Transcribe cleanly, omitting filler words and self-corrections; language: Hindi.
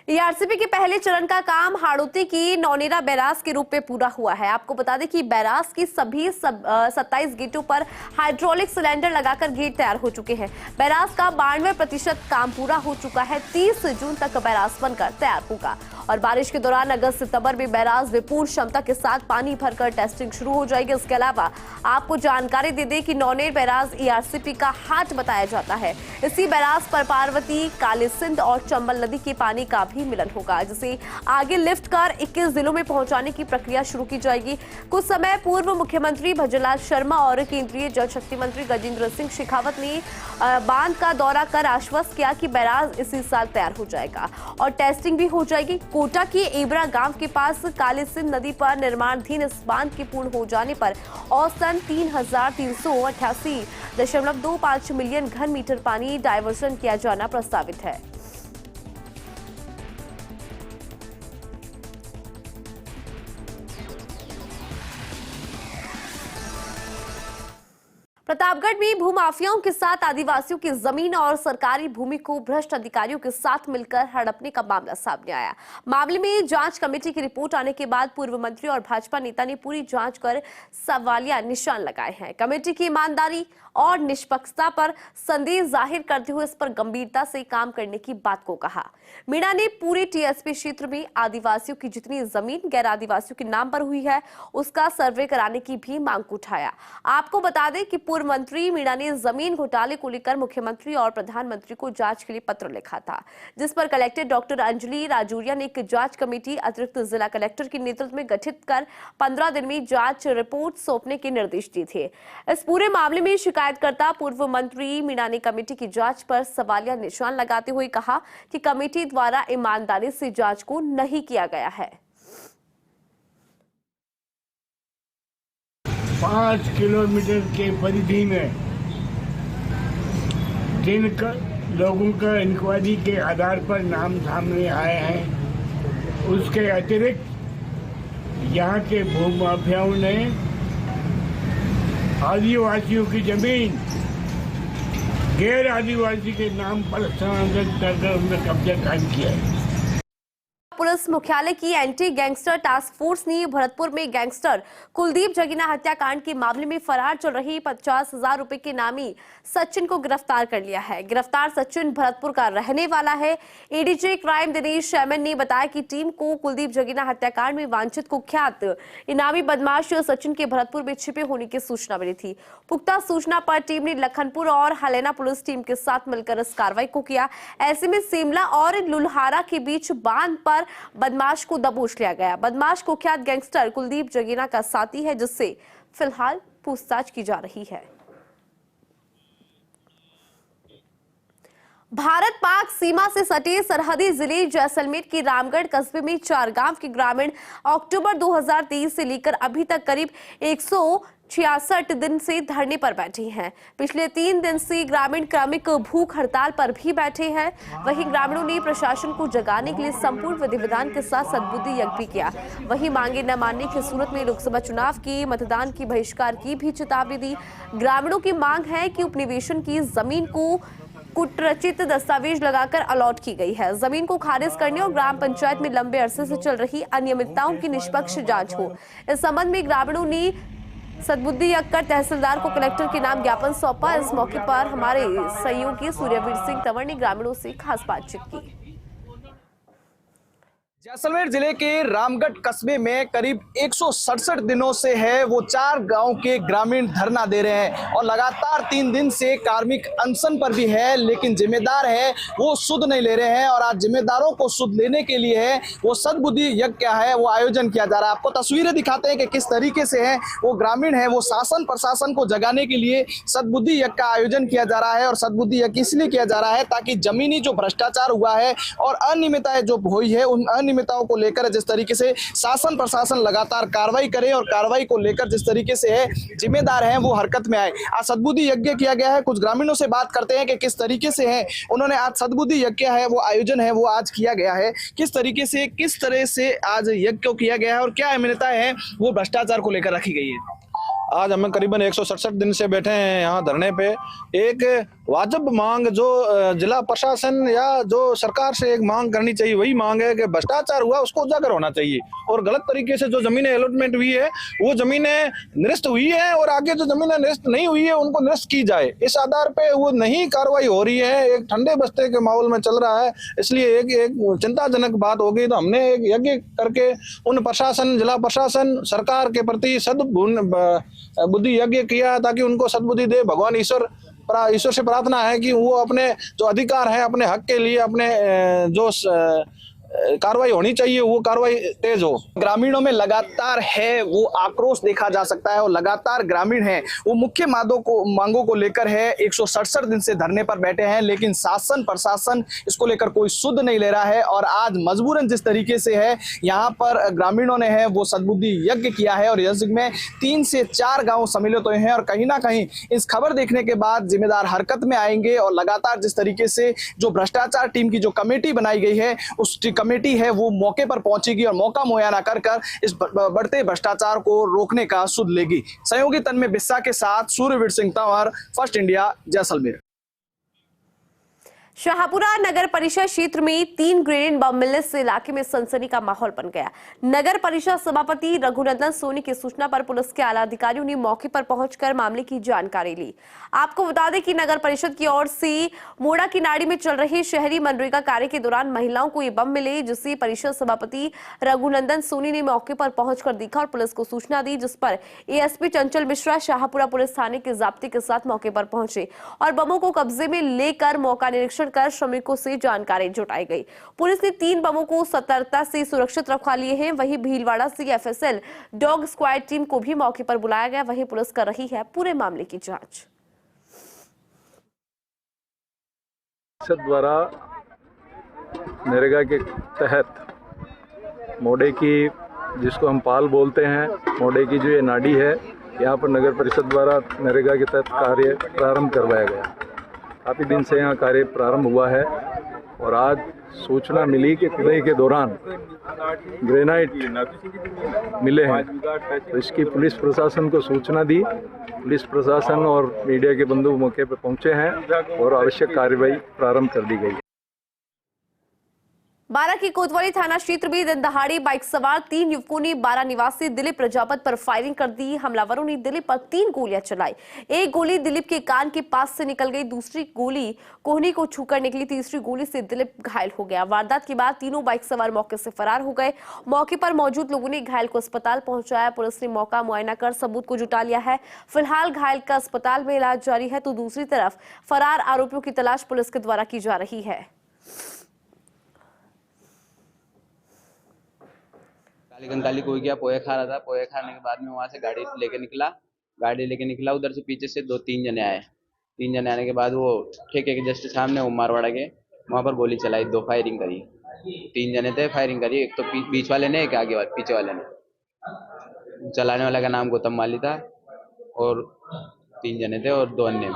ईआरसीपी के पहले चरण का काम हाड़ौती की नौनेरा बैराज के रूप में पूरा हुआ है। आपको बता दें कि बैराज की सभी 27 गेटों पर हाइड्रोलिक सिलेंडर लगाकर गेट तैयार हो चुके हैं। बैराज का 92% काम पूरा हो चुका है। 30 जून तक बैराज बनकर तैयार होगा और बारिश के दौरान अगस्त सितंबर में बैराज में पूर्ण क्षमता के साथ पानी भरकर टेस्टिंग शुरू हो जाएगी। इसके अलावा आपको जानकारी दे दें कि नौनेर बैराज ईआरसीपी का हार्ट बताया जाता है। इसी बैराज पर पार्वती, काली सिंध और चंबल नदी के पानी का भी मिलन होगा, जिसे आगे लिफ्ट कर 21 जिलों में पहुंचाने की प्रक्रिया शुरू की जाएगी। कुछ समय पूर्व मुख्यमंत्री भजनलाल शर्मा और केंद्रीय जल शक्ति मंत्री गजेंद्र सिंह शेखावत ने बांध का दौरा कर आश्वस्त किया कि बैराज इसी साल तैयार हो जाएगा और टेस्टिंग भी हो जाएगी। कोटा के एबरा गांव के पास काली सिंध नदी पर निर्माणाधीन इस बांध के पूर्ण हो जाने पर औसतन 3,388.25 मिलियन घन मीटर पानी डायवर्सन किया जाना प्रस्तावित है। प्रतापगढ़ में भूमाफियाओं के साथ आदिवासियों की जमीन और सरकारी भूमि को भ्रष्ट अधिकारियों के साथ मिलकर हड़पने का मामला सामने आया। मामले में जांच कमेटी की रिपोर्ट आने के बाद पूर्व मंत्री और भाजपा नेता ने पूरी जांच कर सवालिया निशान लगाए हैं। कमेटी की ईमानदारी और निष्पक्षता पर संदेह जाहिर करते हुए इस पर गंभीरता से काम करने की बात को कहा। मीणा ने पूरे टीएसपी क्षेत्र में आदिवासियों की जितनी जमीन गैर आदिवासियों के नाम पर हुई है उसका सर्वे कराने की भी मांग उठाया। आपको बता दें कि पूर्व मंत्री मीणा ने जमीन घोटाले को लेकर मुख्यमंत्री और प्रधानमंत्री को जांच के लिए पत्र लिखा था, जिस पर कलेक्टर डॉक्टर अंजलि राजौरिया ने एक जांच कमेटी अतिरिक्त जिला कलेक्टर के नेतृत्व में गठित कर 15 दिन में जांच रिपोर्ट सौंपने के निर्देश दिए थे। इस पूरे मामले में शिकायतकर्ता पूर्व मंत्री मीणा ने कमेटी की जांच पर सवालिया निशान लगाते हुए कहा कि कमेटी द्वारा ईमानदारी से जांच को नहीं किया गया है। 5 किलोमीटर के परिधि में जिन लोगों का इंक्वायरी के आधार पर नाम सामने आए हैं, उसके अतिरिक्त यहाँ के भूमाफियाओं ने आदिवासियों की जमीन गैर आदिवासी के नाम पर स्थानांतरित कर उनमें कब्जा कायम किया है। पुलिस मुख्यालय की एंटी गैंगस्टर टास्क फोर्स ने भरतपुर में गैंगस्टर कुलदीप जगीना हत्याकांड के मामले में फरार चल रही 50,000 रुपए के नामी सचिन को गिरफ्तार कर लिया है। गिरफ्तार सचिन भरतपुर का रहने वाला है। एडीजे क्राइम दिनेश शैमन ने बताया कि टीम को कुलदीप जगीना हत्याकांड में वांछित कुख्यात इनामी बदमाश सचिन के भरतपुर में छिपे होने की सूचना मिली थी। पुख्ता सूचना पर टीम ने लखनपुर और हलेना पुलिस टीम के साथ मिलकर इस कार्रवाई को किया। ऐसे में सिमला और लुल्हारा के बीच बांध पर बदमाश को दबोच लिया गया। बदमाश कुख्यात गैंगस्टर कुलदीप जगीना का साथी है, जिससे फिलहाल पूछताछ की जा रही है। भारत पाक सीमा से सटे सरहदी जिले जैसलमेर के रामगढ़ कस्बे में 4 गांव के ग्रामीण अक्टूबर 2023 से लेकर अभी तक करीब 166 दिन से धरने पर बैठे हैं। पिछले 3 दिन से ग्रामीण क्रमिक भूख हड़ताल पर भी बैठे हैं। वहीं ग्रामीणों ने प्रशासन को जगाने के लिए संपूर्ण विधि विधान के साथ सद्बुद्धि यज्ञ भी किया। वहीं मांगे न मानने की सूरत में लोकसभा चुनाव के मतदान की बहिष्कार की भी चेतावनी दी। ग्रामीणों की मांग है कि उपनिवेशन की जमीन को कुटरचित दस्तावेज लगाकर अलॉट की गई है। जमीन को खारिज करने और ग्राम पंचायत में लंबे अरसे से चल रही अनियमितताओं की निष्पक्ष जांच हो। इस संबंध में ग्रामीणों ने सद्बुद्धि यज्ञ कर तहसीलदार को कलेक्टर के नाम ज्ञापन सौंपा। इस मौके पर हमारे सहयोगी सूर्यवीर सिंह तंवर ने ग्रामीणों से खास बातचीत की। जैसलमेर जिले के रामगढ़ कस्बे में करीब 167 दिनों से है वो 4 गांव के ग्रामीण धरना दे रहे हैं और लगातार 3 दिन से कार्मिक अनशन पर भी है, लेकिन जिम्मेदार है वो सुध नहीं ले रहे हैं। और आज जिम्मेदारों को सुध लेने के लिए है वो सद्बुद्धि यज्ञ क्या है वो आयोजन किया जा रहा है। आपको तस्वीरें दिखाते हैं कि किस तरीके से है वो ग्रामीण है वो शासन प्रशासन को जगाने के लिए सद्बुद्धि यज्ञ का आयोजन किया जा रहा है। और सद्बुद्धि यज्ञ इसलिए किया जा रहा है ताकि जमीनी जो भ्रष्टाचार हुआ है और अनियमितताएं जो हुई है उन अनियमितताओं को लेकर जिस तरीके से शासन प्रशासन लगातार कार्रवाई करे और कार्रवाई को लेकर जिस तरीके से है जिम्मेदार हैं वो हरकत में आए। आज सद्बुद्धि यज्ञ किया गया है। कुछ ग्रामीणों से बात करते हैं कि किस तरीके से है उन्होंने आज सद्बुद्धि यज्ञ है वो आयोजन है वो आज किया गया है, किस तरह से आज यज्ञ को किया गया है और क्या अहमियता है वो भ्रष्टाचार को लेकर रखी गई है। आज हम करीबन 167 दिन से बैठे हैं यहाँ धरने पे। एक वाजिब मांग जो जिला प्रशासन या जो सरकार से एक मांग करनी चाहिए वही मांग है कि भ्रष्टाचार हुआ उसको उजागर होना चाहिए और गलत तरीके से जो जमीनें अलॉटमेंट हुई है वो जमीनें निरस्त हुई है और आगे जो जमीनें निरस्त नहीं हुई है उनको निरस्त की जाए। इस आधार पे वो नहीं कार्रवाई हो रही है, एक ठंडे बस्ते के माहौल में चल रहा है, इसलिए एक चिंताजनक बात हो गई। तो हमने एक यज्ञ करके उन प्रशासन, जिला प्रशासन, सरकार के प्रति सद्बुद्धि यज्ञ किया ताकि उनको सद्बुद्धि दे। भगवान ईश्वर से प्रार्थना है कि वो अपने जो अधिकार है, अपने हक के लिए, अपने जो कार्रवाई होनी चाहिए वो कार्रवाई तेज हो। ग्रामीणों में लगातार है वो आक्रोश देखा जा सकता है और लगातार ग्रामीण है वो मुख्य मांगों को लेकर है 167 दिन से धरने पर बैठे हैं, लेकिन शासन प्रशासन इसको लेकर कोई सुध नहीं ले रहा है। और आज मजबूरन जिस तरीके से है यहाँ पर ग्रामीणों ने है वो सद्बुद्धि यज्ञ किया है और यज्ञ में 3 से 4 गांव सम्मिलित हुए हैं और कहीं ना कहीं इस खबर देखने के बाद जिम्मेदार हरकत में आएंगे और लगातार जिस तरीके से जो भ्रष्टाचार टीम की जो कमेटी बनाई गई है उस कमेटी है वो मौके पर पहुंचेगी और मौका मुहैया कर इस बढ़ते भ्रष्टाचार को रोकने का सुध लेगी। सहयोगी तन्मय बिस्सा के साथ सूर्यवीर सिंह तंवर, फर्स्ट इंडिया, जैसलमेर। शाहपुरा नगर परिषद क्षेत्र में 3 ग्रेनेड बम मिलने से इलाके में सनसनी का माहौल बन गया। नगर परिषद सभापति रघुनंदन सोनी की सूचना पर पुलिस के आला अधिकारियों ने मौके पर पहुंचकर मामले की जानकारी ली। आपको बता दें कि नगर परिषद की ओर से मोड़ा की नाड़ी में चल रहे शहरी मनरेगा कार्य के दौरान महिलाओं को ये बम मिले, जिसे परिषद सभापति रघुनंदन सोनी ने मौके पर पहुंचकर देखा और पुलिस को सूचना दी, जिस पर एएसपी चंचल मिश्रा शाहपुरा पुलिस थाने के जाब्ते के साथ मौके पर पहुंचे और बमों को कब्जे में लेकर मौका निरीक्षण कर श्रमिकों से जानकारी जुटाई गई। पुलिस ने 3 बमों को सतर्कता से सुरक्षित रखवा लिए हैं। वहीं भीलवाड़ा से एफएसएल डॉग स्क्वाड टीम को भी मौके पर बुलाया गया। वहीं पुलिस कर रही है पूरे मामले की जांच। द्वारा नरेगा के तहत मोड़े की, जिसको हम पाल बोलते हैं, मोड़े की जो ये नाडी है, यहाँ पर नगर परिषद द्वारा नरेगा के तहत कार्य प्रारंभ करवाया गया। काफ़ी दिन से यहाँ कार्य प्रारंभ हुआ है और आज सूचना मिली कि खुदाई के दौरान ग्रेनाइट मिले हैं, तो इसकी पुलिस प्रशासन को सूचना दी। पुलिस प्रशासन और मीडिया के बंधु मौके पर पहुंचे हैं और आवश्यक कार्रवाई प्रारंभ कर दी गई। बारा की कोतवाली थाना क्षेत्र में दिन दहाड़े बाइक सवार 3 युवकों ने बारा निवासी दिलीप प्रजापत पर फायरिंग कर दी। हमलावरों ने दिलीप पर 3 गोलियां चलाई। एक गोली दिलीप के कान के पास से निकल गई, दूसरी गोली कोहनी को छूकर निकली, तीसरी गोली से दिलीप घायल हो गया। वारदात के बाद तीनों बाइक सवार मौके से फरार हो गए। मौके पर मौजूद लोगों ने घायल को अस्पताल पहुंचाया। पुलिस ने मौका मुआयना कर सबूत को जुटा लिया है। फिलहाल घायल का अस्पताल में इलाज जारी है, तो दूसरी तरफ फरार आरोपियों की तलाश पुलिस के द्वारा की जा रही है। काली कोई गया, पोहे खा रहा था। पोहे खाने के बाद में वहां से गाड़ी लेके निकला। उधर से पीछे से 2-3 जने आए। 3 जने आने के बाद वो ठेके के जस्ट सामने वो मारवाड़ा के वहां पर गोली चलाई, 2 फायरिंग करी। 3 जने थे, फायरिंग करी। एक तो बीच वाले ने, एक आगे वाले पीछे वाले ने। चलाने वाला का नाम गौतम माली था और 3 जने थे और 2 अन्य।